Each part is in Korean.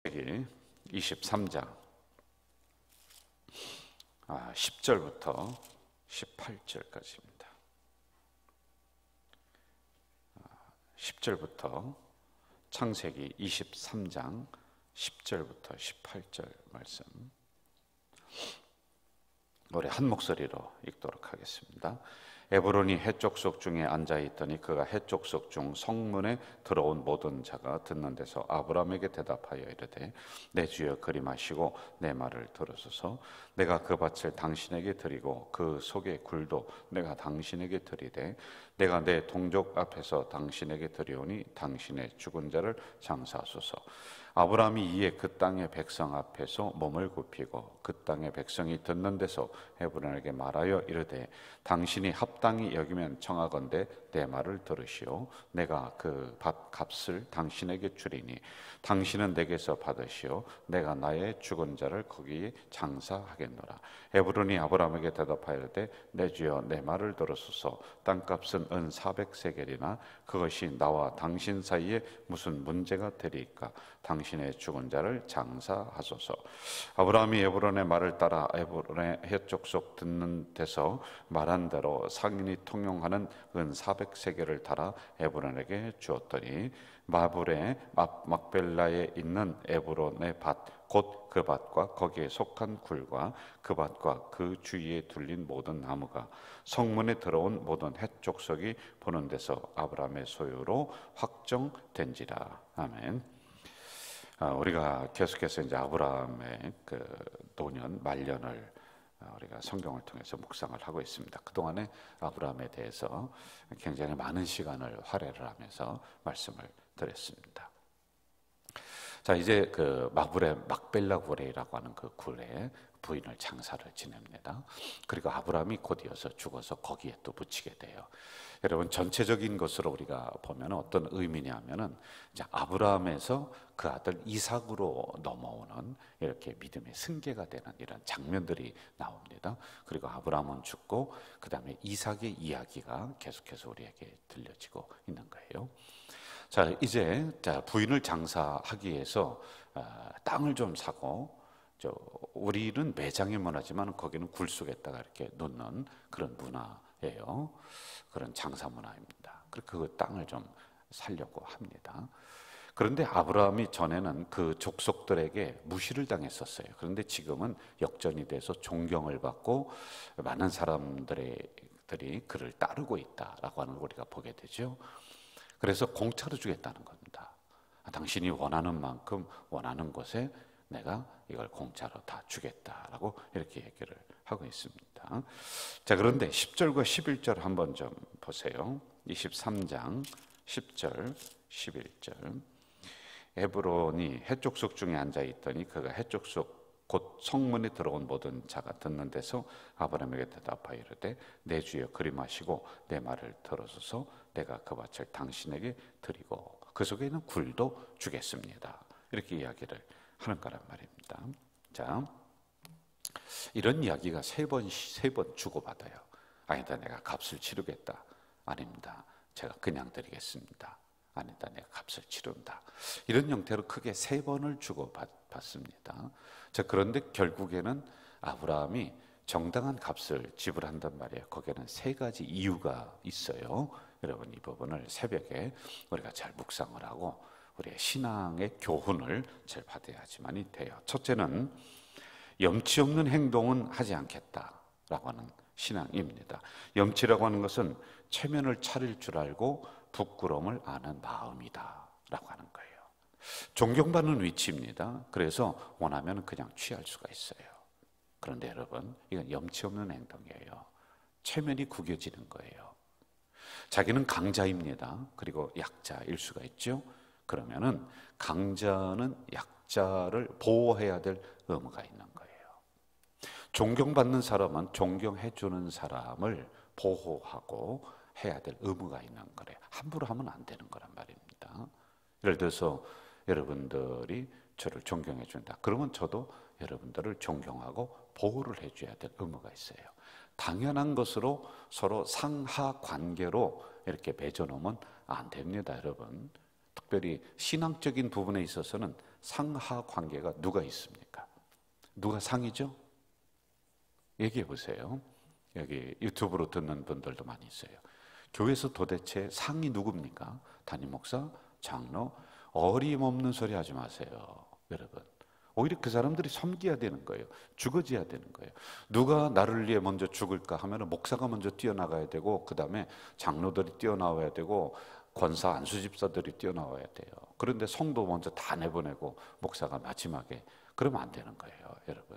창세기 23장 10절부터 18절까지입니다. 10절부터 창세기 23장 10절부터 18절 말씀 우리 한 목소리로 읽도록 하겠습니다. 에브론이 해족속 중에 앉아있더니 그가 해족속 중 성문에 들어온 모든 자가 듣는 데서 아브라함에게 대답하여 이르되 내 주여 그리마시고 내 말을 들으소서. 내가 그 밭을 당신에게 드리고 그 속의 굴도 내가 당신에게 드리되 내가 내 동족 앞에서 당신에게 드리오니 당신의 죽은 자를 장사하소서. 아브라함이 이에 그 땅의 백성 앞에서 몸을 굽히고 그 땅의 백성이 듣는 데서 에브론에게 말하여 이르되 당신이 합당히 여기면 청하건대 내 말을 들으시오. 내가 그 밭 값을 당신에게 주리니 당신은 내게서 받으시오. 내가 나의 죽은 자를 거기에 장사하겠노라. 에브론이 아브라함에게 대답하여되 내 주여 내 말을 들으소서. 땅값은 은 400세겔이나 그것이 나와 당신 사이에 무슨 문제가 되리이까. 당신의 죽은 자를 장사하소서. 아브라함이 에브론의 말을 따라 에브론의 해족속 듣는 데서 말한 대로 상인이 통용하는 은 400세겔을 달아 에브론에게 주었더니 마불의 막벨라에 있는 에브론의 밭 곧 그 밭과 거기에 속한 굴과 그 밭과 그 주위에 둘린 모든 나무가 성문에 들어온 모든 해족속이 보는 데서 아브라함의 소유로 확정된지라. 아멘. 우리가 계속해서 이제 아브라함의 그 노년 말년을 우리가 성경을 통해서 묵상을 하고 있습니다. 그 동안에 아브라함에 대해서 굉장히 많은 시간을 할애를 하면서 말씀을 드렸습니다. 자, 이제 그 마불의 막벨라 굴이라고 하는 그 굴에 부인을 장사를 지냅니다. 그리고 아브라함이 곧 이어서 죽어서 거기에 또 묻히게 돼요. 여러분, 전체적인 것으로 우리가 보면 어떤 의미냐면은 이제 아브라함에서 그 아들 이삭으로 넘어오는 이렇게 믿음의 승계가 되는 이런 장면들이 나옵니다. 그리고 아브라함은 죽고 그 다음에 이삭의 이야기가 계속해서 우리에게 들려지고 있는 거예요. 자, 이제 부인을 장사하기 위해서 땅을 좀 사고, 우리는 매장의 문화지만 거기는 굴 속에다가 이렇게 놓는 그런 문화예요. 그런 장사 문화입니다. 그 땅을 좀 살려고 합니다. 그런데 아브라함이 전에는 그 족속들에게 무시를 당했었어요. 그런데 지금은 역전이 돼서 존경을 받고 많은 사람들이 그를 따르고 있다라고 하는 걸 우리가 보게 되죠. 그래서 공짜로 주겠다는 겁니다. 당신이 원하는 만큼 원하는 곳에 내가 이걸 공짜로 다 주겠다라고 이렇게 얘기를 하고 있습니다. 자, 그런데 10절과 11절 한번 좀 보세요. 23장 10절 11절. 에브론이 해족속 중에 앉아있더니 그가 해족속 곧 성문에 들어온 모든 자가 듣는 데서 아브라함에게 대답하여 이르되 내 주여 그리마시고 내 말을 들으소서. 내가 그 밭을 당신에게 드리고 그 속에 있는 굴도 주겠습니다. 이렇게 이야기를 하는 거란 말입니다. 자, 이런 이야기가 세 번 주고받아요. 아니다, 내가 값을 치르겠다. 아닙니다, 제가 그냥 드리겠습니다. 아니다, 내가 값을 치른다. 이런 형태로 크게 세 번을 주고받습니다. 자, 그런데 결국에는 아브라함이 정당한 값을 지불한단 말이에요. 거기에는 세 가지 이유가 있어요. 여러분, 이 부분을 새벽에 우리가 잘 묵상을 하고 우리의 신앙의 교훈을 잘 받아야지만이 돼요. 첫째는 염치 없는 행동은 하지 않겠다라고 하는 신앙입니다. 염치라고 하는 것은 체면을 차릴 줄 알고 부끄러움을 아는 마음이다 라고 하는 거예요. 존경받는 위치입니다. 그래서 원하면 그냥 취할 수가 있어요. 그런데 여러분, 이건 염치 없는 행동이에요. 체면이 구겨지는 거예요. 자기는 강자입니다. 그리고 약자일 수가 있죠. 그러면은 강자는 약자를 보호해야 될 의무가 있는 거예요. 존경받는 사람은 존경해 주는 사람을 보호하고 해야 될 의무가 있는 거래요. 함부로 하면 안 되는 거란 말입니다. 예를 들어서 여러분들이 저를 존경해 준다. 그러면 저도 여러분들을 존경하고 보호를 해줘야 될 의무가 있어요. 당연한 것으로 서로 상하 관계로 이렇게 맺어놓으면 안 됩니다, 여러분. 특별히 신앙적인 부분에 있어서는 상하 관계가 누가 있습니까? 누가 상이죠? 얘기해 보세요. 여기 유튜브로 듣는 분들도 많이 있어요. 교회에서 도대체 상이 누굽니까? 담임 목사, 장로, 어림없는 소리 하지 마세요, 여러분. 오히려 그 사람들이 섬겨야 되는 거예요. 죽어져야 되는 거예요. 누가 나를 위해 먼저 죽을까 하면 목사가 먼저 뛰어나가야 되고, 그 다음에 장로들이 뛰어나와야 되고, 권사, 안수집사들이 뛰어나와야 돼요. 그런데 성도 먼저 다 내보내고 목사가 마지막에, 그러면 안 되는 거예요, 여러분.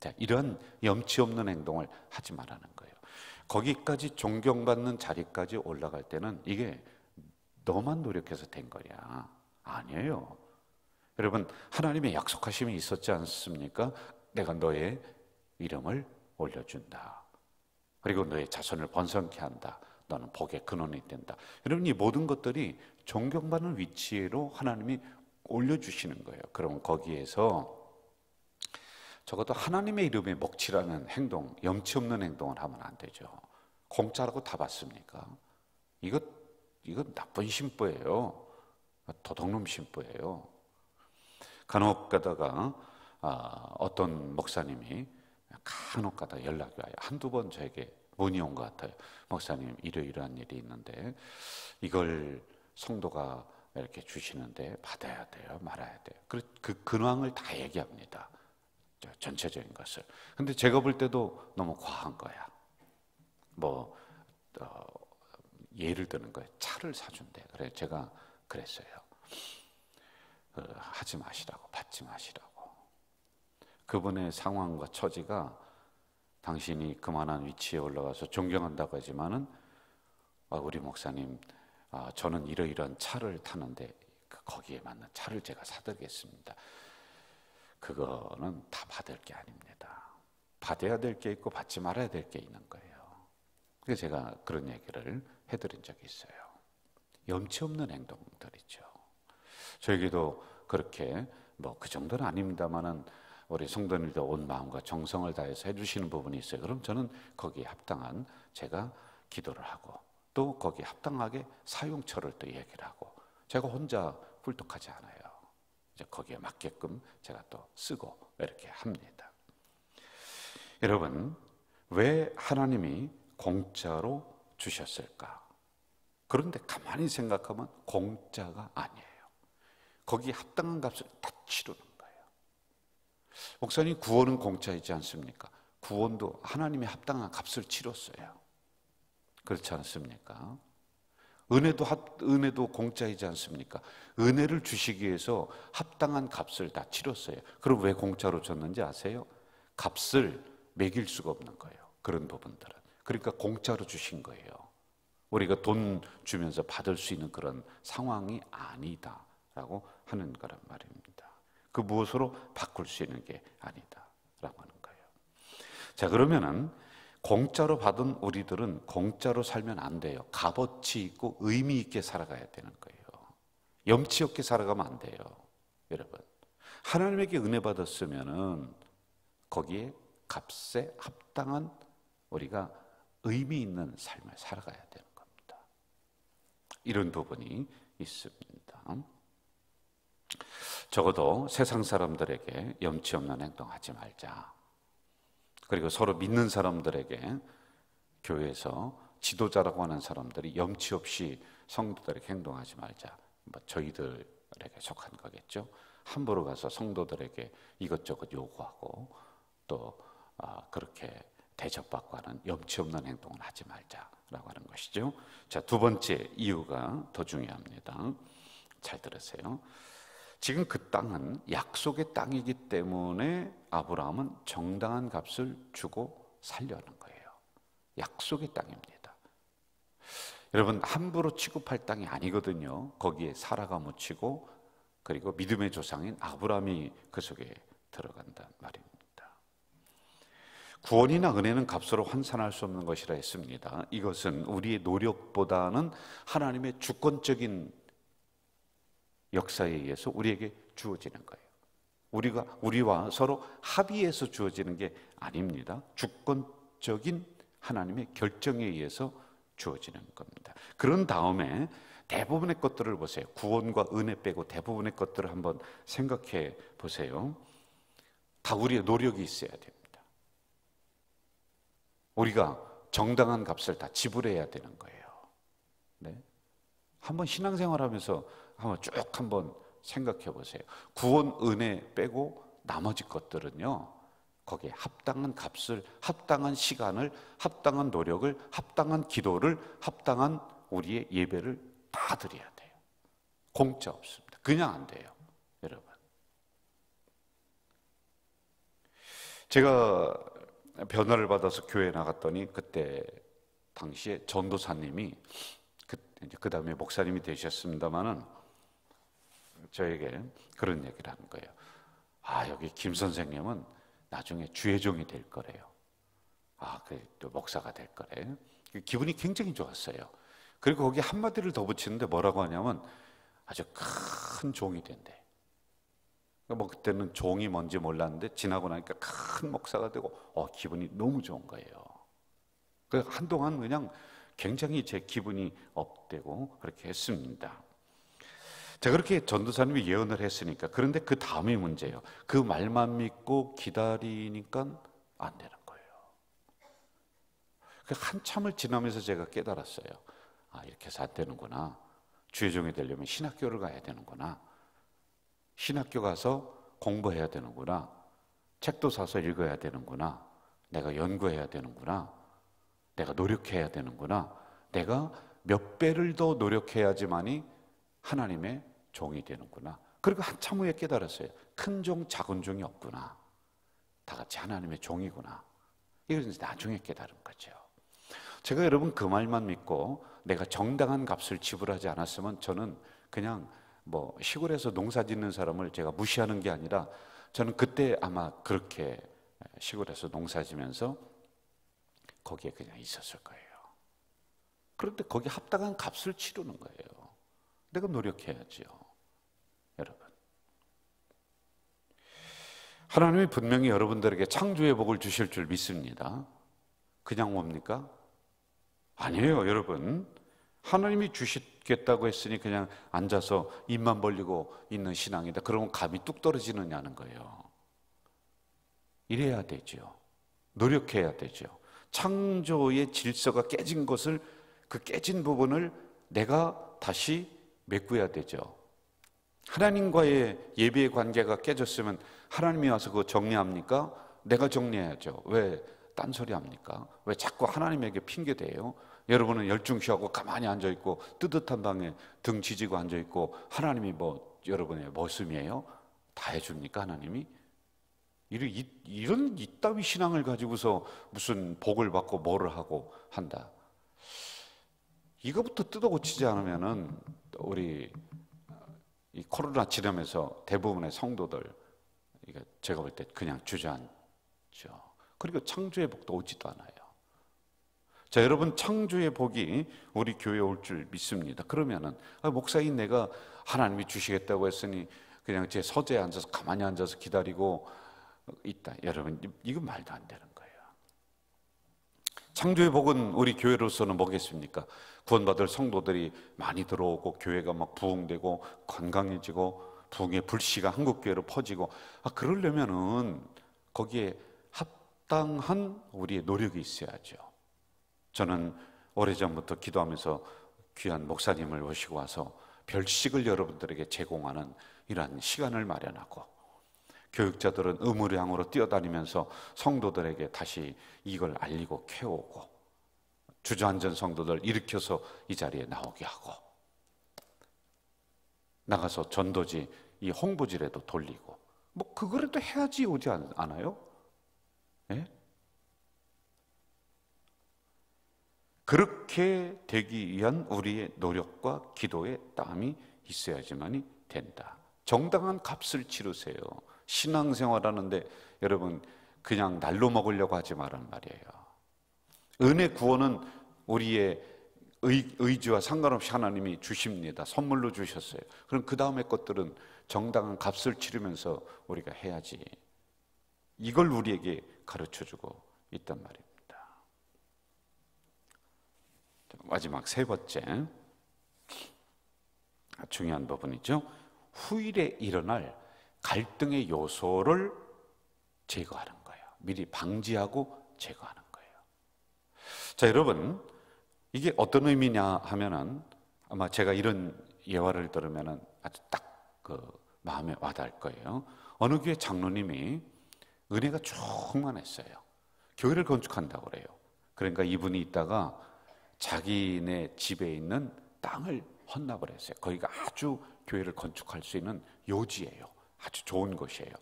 자, 이런 염치 없는 행동을 하지 말라는 거예요. 거기까지 존경받는 자리까지 올라갈 때는 이게 너만 노력해서 된 거냐? 아니에요. 여러분, 하나님의 약속하심이 있었지 않습니까? 내가 너의 이름을 올려준다. 그리고 너의 자손을 번성케 한다. 너는 복의 근원이 된다. 여러분, 이 모든 것들이 존경받는 위치로 하나님이 올려주시는 거예요. 그럼 거기에서 적어도 하나님의 이름에 먹칠하는 행동, 염치 없는 행동을 하면 안 되죠. 공짜라고 다 받습니까? 이거 나쁜 신부예요. 도둑놈 신부예요. 간혹 가다가 어떤 목사님이 간혹 가다가 연락이 와요. 한두 번 저에게 문의 온 것 같아요. 목사님, 이러이러한 일이 있는데 이걸 성도가 이렇게 주시는데 받아야 돼요, 말아야 돼요. 그 근황을 다 얘기합니다. 전체적인 것을. 근데 제가 볼 때도 너무 과한 거야. 예를 드는 거예요. 차를 사준대. 그래, 제가 그랬어요. 하지 마시라고, 받지 마시라고. 그분의 상황과 처지가 당신이 그만한 위치에 올라가서 존경한다고 하지만은 우리 목사님, 저는 이러이러한 차를 타는데 거기에 맞는 차를 제가 사드리겠습니다. 그거는 다 받을 게 아닙니다. 받아야 될 게 있고 받지 말아야 될 게 있는 거예요. 그래서 제가 그런 얘기를 해드린 적이 있어요. 염치 없는 행동들이죠. 저에게도 그렇게 그 정도는 아닙니다만은 우리 성도님들 온 마음과 정성을 다해서 해주시는 부분이 있어요. 그럼 저는 거기에 합당한 제가 기도를 하고 또 거기에 합당하게 사용처를 또 얘기를 하고, 제가 혼자 훌떡하지 않아요. 이제 거기에 맞게끔 제가 또 쓰고 이렇게 합니다. 여러분, 왜 하나님이 공짜로 주셨을까? 그런데 가만히 생각하면 공짜가 아니에요. 거기에 합당한 값을 다 치르는 거예요. 목사님, 구원은 공짜이지 않습니까? 구원도 하나님이 합당한 값을 치렀어요. 그렇지 않습니까? 은혜도 공짜이지 않습니까? 은혜를 주시기 위해서 합당한 값을 다 치렀어요. 그럼 왜 공짜로 줬는지 아세요? 값을 매길 수가 없는 거예요. 그런 부분들은. 그러니까 공짜로 주신 거예요. 우리가 돈 주면서 받을 수 있는 그런 상황이 아니다라고 하는 거란 말입니다. 그 무엇으로 바꿀 수 있는 게 아니다라고 하는 거예요. 자, 그러면은 공짜로 받은 우리들은 공짜로 살면 안 돼요. 값어치 있고 의미 있게 살아가야 되는 거예요. 염치 없게 살아가면 안 돼요. 여러분, 하나님에게 은혜 받았으면은 거기에 값에 합당한 우리가 의미 있는 삶을 살아가야 되는 겁니다. 이런 부분이 있습니다. 적어도 세상 사람들에게 염치 없는 행동하지 말자. 그리고 서로 믿는 사람들에게, 교회에서 지도자라고 하는 사람들이 염치 없이 성도들에게 행동하지 말자. 저희들에게 속한 거겠죠. 함부로 가서 성도들에게 이것저것 요구하고 또 그렇게 대접받고 하는 염치 없는 행동을 하지 말자라고 하는 것이죠. 자, 두 번째 이유가 더 중요합니다. 잘 들으세요. 지금 그 땅은 약속의 땅이기 때문에 아브라함은 정당한 값을 주고 살려는 거예요. 약속의 땅입니다. 여러분, 함부로 취급할 땅이 아니거든요. 거기에 사라가 묻히고 그리고 믿음의 조상인 아브라함이 그 속에 들어간단 말입니다. 구원이나 은혜는 값으로 환산할 수 없는 것이라 했습니다. 이것은 우리의 노력보다는 하나님의 주권적인 역사에 의해서 우리에게 주어지는 거예요. 우리와 서로 합의해서 주어지는 게 아닙니다. 주권적인 하나님의 결정에 의해서 주어지는 겁니다. 그런 다음에 대부분의 것들을 보세요. 구원과 은혜 빼고 대부분의 것들을 한번 생각해 보세요. 다 우리의 노력이 있어야 됩니다. 우리가 정당한 값을 다 지불해야 되는 거예요. 네? 한번 신앙생활하면서 한번 쭉 한번 생각해 보세요. 구원, 은혜 빼고 나머지 것들은요, 거기에 합당한 값을, 합당한 시간을, 합당한 노력을, 합당한 기도를, 합당한 우리의 예배를 다 드려야 돼요. 공짜 없습니다. 그냥 안 돼요, 여러분. 제가 변화를 받아서 교회에 나갔더니 그때 당시에 전도사님이 그 다음에 목사님이 되셨습니다마는 저에게 그런 얘기를 하는 거예요. 아, 여기 김 선생님은 나중에 주의 종이 될 거래요. 아, 또 목사가 될 거래. 기분이 굉장히 좋았어요. 그리고 거기 한마디를 더 붙이는데 뭐라고 하냐면 아주 큰 종이 된대. 뭐 그때는 종이 뭔지 몰랐는데 지나고 나니까 큰 목사가 되고 기분이 너무 좋은 거예요. 그래서 한동안 그냥 굉장히 제 기분이 업되고 그렇게 했습니다. 제가 그렇게 전도사님이 예언을 했으니까, 그런데 그 다음이 문제예요. 그 말만 믿고 기다리니까 안 되는 거예요. 한참을 지나면서 제가 깨달았어요. 아, 이렇게 해서 안 되는구나. 주의 종이 되려면 신학교를 가야 되는구나. 신학교 가서 공부해야 되는구나. 책도 사서 읽어야 되는구나. 내가 연구해야 되는구나. 내가 노력해야 되는구나. 내가 몇 배를 더 노력해야지만이 하나님의 종이 되는구나. 그리고 한참 후에 깨달았어요. 큰 종, 작은 종이 없구나. 다 같이 하나님의 종이구나. 이걸 나중에 깨달은 거죠. 제가 여러분 그 말만 믿고 내가 정당한 값을 지불하지 않았으면 저는 그냥 뭐 시골에서 농사 짓는 사람을 제가 무시하는 게 아니라 저는 그때 아마 그렇게 시골에서 농사 지면서 거기에 그냥 있었을 거예요. 그런데 거기에 합당한 값을 치르는 거예요. 내가 노력해야지요, 여러분. 하나님이 분명히 여러분들에게 창조의 복을 주실 줄 믿습니다. 그냥 뭡니까? 아니에요, 여러분. 하나님이 주시겠다고 했으니 그냥 앉아서 입만 벌리고 있는 신앙이다. 그러면 감이 뚝 떨어지느냐는 거예요. 이래야 되죠. 노력해야 되죠. 창조의 질서가 깨진 것을, 그 깨진 부분을 내가 다시 메꿔야 되죠. 하나님과의 예배의 관계가 깨졌으면 하나님이 와서 그거 정리합니까? 내가 정리해야죠. 왜 딴소리 합니까? 왜 자꾸 하나님에게 핑계대요? 여러분은 열중시하고 가만히 앉아있고 뜨뜻한 방에 등 지지고 앉아있고 하나님이 뭐 여러분의 머슴이에요? 다 해줍니까, 하나님이? 이런 이따위 신앙을 가지고서 무슨 복을 받고 뭐를 하고 한다. 이거부터 뜯어 고치지 않으면은 우리 이 코로나 지나면서 대부분의 성도들, 이게 제가 볼 때 그냥 주저앉죠. 그리고 창조의 복도 오지도 않아요. 자, 여러분, 창조의 복이 우리 교회에 올 줄 믿습니다. 그러면은 목사인 내가 하나님이 주시겠다고 했으니 그냥 제 서재에 앉아서 가만히 앉아서 기다리고 있다. 여러분, 이건 말도 안 되는 거예요. 창조의 복은 우리 교회로서는 뭐겠습니까? 구원받을 성도들이 많이 들어오고 교회가 막 부흥되고 건강해지고 부흥의 불씨가 한국교회로 퍼지고, 그러려면은 거기에 합당한 우리의 노력이 있어야죠. 저는 오래전부터 기도하면서 귀한 목사님을 모시고 와서 별식을 여러분들에게 제공하는 이러한 시간을 마련하고, 교육자들은 의무량으로 뛰어다니면서 성도들에게 다시 이걸 알리고 캐오고, 주저앉은 성도들 일으켜서 이 자리에 나오게 하고, 나가서 전도지 이 홍보지라도 돌리고, 뭐 그거라도 해야지 오지 않아요? 예? 그렇게 되기 위한 우리의 노력과 기도의 땀이 있어야지만이 된다. 정당한 값을 치르세요. 신앙생활하는데 여러분 그냥 날로 먹으려고 하지 말란 말이에요. 은혜 구원은 우리의 의지와 상관없이 하나님이 주십니다. 선물로 주셨어요. 그럼 그 다음에 것들은 정당한 값을 치르면서 우리가 해야지. 이걸 우리에게 가르쳐주고 있단 말입니다. 마지막 세 번째, 중요한 부분이죠. 후일에 일어날 갈등의 요소를 제거하는 거예요. 미리 방지하고 제거하는 거예요. 자, 여러분, 이게 어떤 의미냐 하면은 아마 제가 이런 예화를 들으면은 아주 딱 그 마음에 와닿을 거예요. 어느 교회 장로님이 은혜가 충만했어요. 교회를 건축한다고 그래요. 그러니까 이분이 있다가 자기네 집에 있는 땅을 헌납을 했어요. 거기가 아주 교회를 건축할 수 있는 요지예요. 아주 좋은 곳이에요.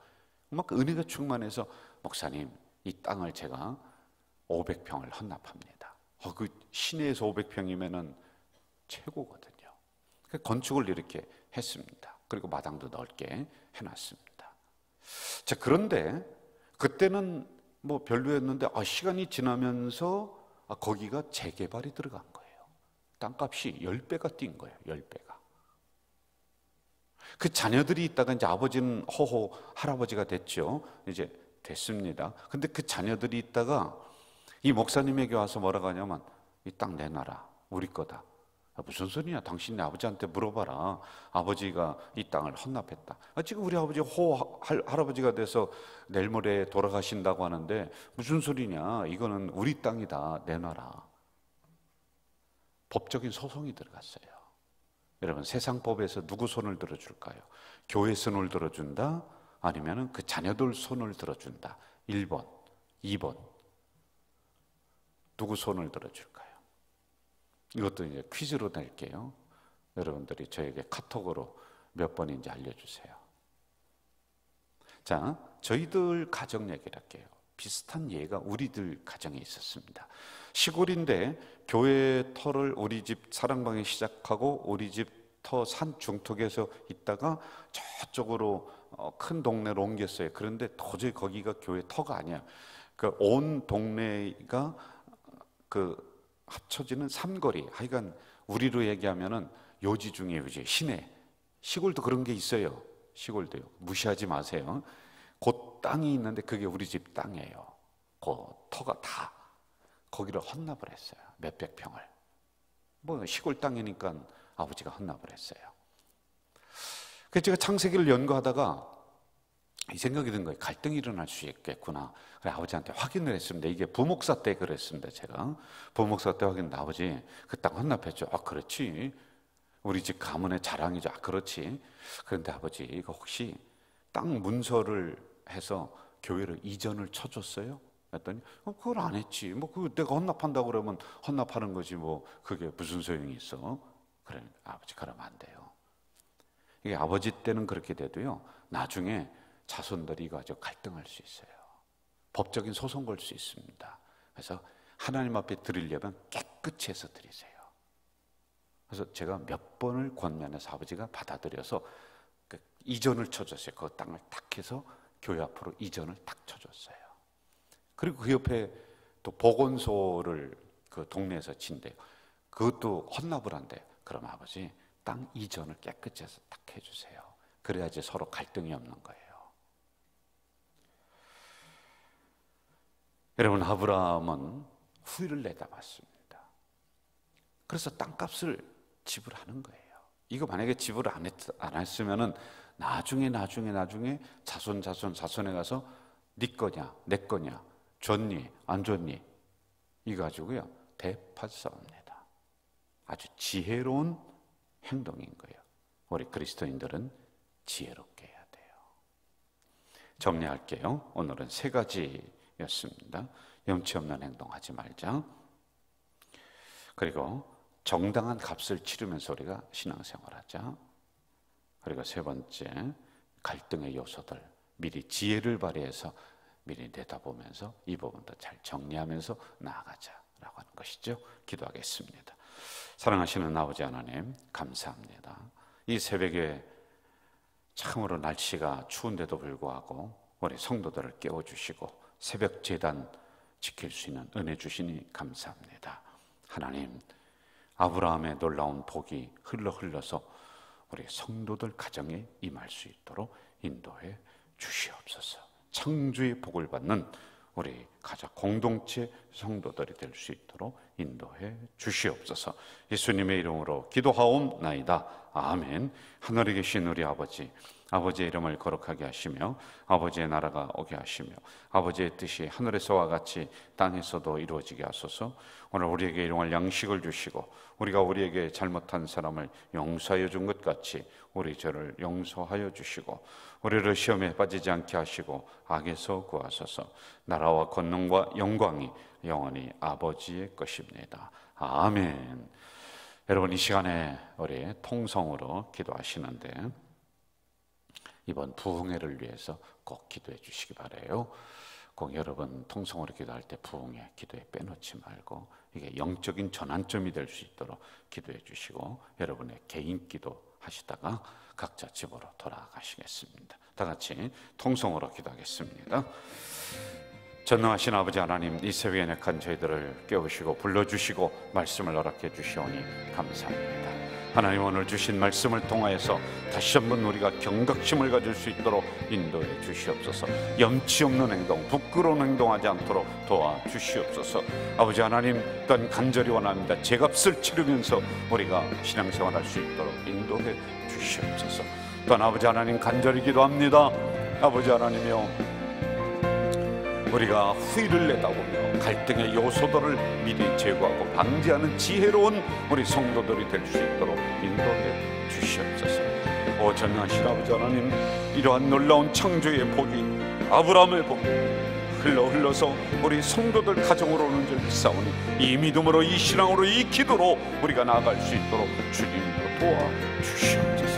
막 은혜가 충만해서 목사님, 이 땅을 제가 500평을 헌납합니다. 그 시내에서 500평이면은 최고거든요. 건축을 이렇게 했습니다. 그리고 마당도 넓게 해놨습니다. 자, 그런데 그때는 뭐 별로였는데 시간이 지나면서 거기가 재개발이 들어간 거예요. 땅값이 10배가 뛴 거예요. 10배가. 그 자녀들이 있다가 이제 아버지는 호호 할아버지가 됐죠. 이제 됐습니다. 근데 그 자녀들이 있다가 이 목사님에게 와서 뭐라고 하냐면 이 땅 내놔라. 우리 거다. 무슨 소리냐? 당신네 아버지한테 물어봐라. 아버지가 이 땅을 헌납했다. 지금 우리 아버지 할아버지가 돼서 내일 모레 돌아가신다고 하는데 무슨 소리냐? 이거는 우리 땅이다. 내놔라. 법적인 소송이 들어갔어요. 여러분, 세상법에서 누구 손을 들어줄까요? 교회 손을 들어준다? 아니면 그 자녀들 손을 들어준다? 1번, 2번. 누구 손을 들어줄까요? 이것도 이제 퀴즈로 낼게요. 여러분들이 저에게 카톡으로 몇 번인지 알려주세요. 자, 저희들 가정 얘기를 할게요. 비슷한 예가 우리들 가정에 있었습니다. 시골인데 교회 터를 우리 집 사랑방에 시작하고 우리 집 터 산 중턱에서 있다가 저쪽으로 큰 동네로 옮겼어요. 그런데 도저히 거기가 교회 터가 아니야. 그 온 동네가 그 합쳐지는 삼거리. 하여간 우리로 얘기하면은 요지 중에 요지. 시내. 시골도 그런 게 있어요. 시골도요. 무시하지 마세요. 그 땅이 있는데 그게 우리 집 땅이에요. 그 터가 다 거기를 헌납을 했어요. 몇백 평을. 뭐 시골 땅이니까 아버지가 헌납을 했어요. 그래서 제가 창세기를 연구하다가 이 생각이 든 거예요. 갈등이 일어날 수 있겠구나. 그래 아버지한테 확인을 했습니다. 이게 부목사 때 그랬습니다. 제가 부목사 때 확인했는데 아버지 그 땅 헌납했죠. 그렇지. 우리 집 가문의 자랑이죠. 그렇지. 그런데 아버지 이거 혹시 땅 문서를 해서 교회를 이전을 쳐줬어요? 했더니 그걸 안 했지. 뭐 그 내가 헌납한다고 그러면 헌납하는 거지. 뭐 그게 무슨 소용이 있어? 그래 아버지 그러면 안 돼요. 이게 아버지 때는 그렇게 돼도요. 나중에 자손들이 이거 아주 갈등할 수 있어요. 법적인 소송 걸 수 있습니다. 그래서 하나님 앞에 드리려면 깨끗이 해서 드리세요. 그래서 제가 몇 번을 권면해서 아버지가 받아들여서 그 이전을 쳐줬어요. 그 땅을 탁 해서 교회 앞으로 이전을 탁 쳐줬어요. 그리고 그 옆에 또 보건소를 그 동네에서 진대요. 그것도 헌납을 한대요. 그럼 아버지 땅 이전을 깨끗이 해서 탁 해주세요. 그래야지 서로 갈등이 없는 거예요. 여러분, 아브라함은 후일을 내다봤습니다. 그래서 땅값을 지불하는 거예요. 이거 만약에 지불을 안 했으면은 나중에 자손에 가서 네 거냐 내 거냐 줬니 안 줬니 이거 가지고요 대파 싸웁니다. 아주 지혜로운 행동인 거예요. 우리 그리스도인들은 지혜롭게 해야 돼요. 정리할게요. 오늘은 3가지였습니다. 염치 없는 행동하지 말자. 그리고 정당한 값을 치르면서 우리가 신앙생활하자. 그리고 3번째, 갈등의 요소들 미리 지혜를 발휘해서 미리 내다보면서 이 부분도 잘 정리하면서 나아가자라고 하는 것이죠. 기도하겠습니다. 사랑하시는 아버지 하나님 감사합니다. 이 새벽에 참으로 날씨가 추운데도 불구하고 우리 성도들을 깨워주시고 새벽 제단 지킬 수 있는 은혜 주시니 감사합니다. 하나님, 아브라함의 놀라운 복이 흘러서 우리 성도들 가정에 임할 수 있도록 인도해 주시옵소서. 창조의 복을 받는 우리 가족 공동체 성도들이 될 수 있도록 인도해 주시옵소서. 예수님의 이름으로 기도하옵나이다. 아멘. 하늘에 계신 우리 아버지, 아버지의 이름을 거룩하게 하시며 아버지의 나라가 오게 하시며 아버지의 뜻이 하늘에서와 같이 땅에서도 이루어지게 하소서. 오늘 우리에게 일용할 양식을 주시고 우리가 우리에게 잘못한 사람을 용서하여 준 것 같이 우리 죄를 용서하여 주시고 우리를 시험에 빠지지 않게 하시고 악에서 구하소서. 나라와 권능과 영광이 영원히 아버지의 것입니다. 아멘. 여러분, 이 시간에 우리 통성으로 기도하시는데 이번 부흥회를 위해서 꼭 기도해 주시기 바라요. 꼭 여러분 통성으로 기도할 때 부흥회 기도에 빼놓지 말고 이게 영적인 전환점이 될 수 있도록 기도해 주시고 여러분의 개인 기도 하시다가 각자 집으로 돌아가시겠습니다. 다 같이 통성으로 기도하겠습니다. 전능하신 아버지 하나님, 이 새벽에 약한 저희들을 깨우시고 불러주시고 말씀을 허락해 주시오니 감사합니다. 하나님, 오늘 주신 말씀을 통하여서 다시 한번 우리가 경각심을 가질 수 있도록 인도해 주시옵소서. 염치 없는 행동, 부끄러운 행동하지 않도록 도와주시옵소서. 아버지 하나님, 또한 간절히 원합니다. 죄값을 치르면서 우리가 신앙생활할 수 있도록 인도해 주시옵소서. 또한 아버지 하나님, 간절히 기도합니다. 아버지 하나님이여, 우리가 후일을 내다보며 갈등의 요소들을 미리 제거하고 방지하는 지혜로운 우리 성도들이 될 수 있도록 인도해 주시옵소서. 오 전능하신 아버지 하나님, 이러한 놀라운 창조의 복이, 아브라함의 복이 흘러서 우리 성도들 가정으로 오는 줄 믿사오니 이 믿음으로, 이 신앙으로, 이 기도로 우리가 나아갈 수 있도록 주님도 도와주시옵소서.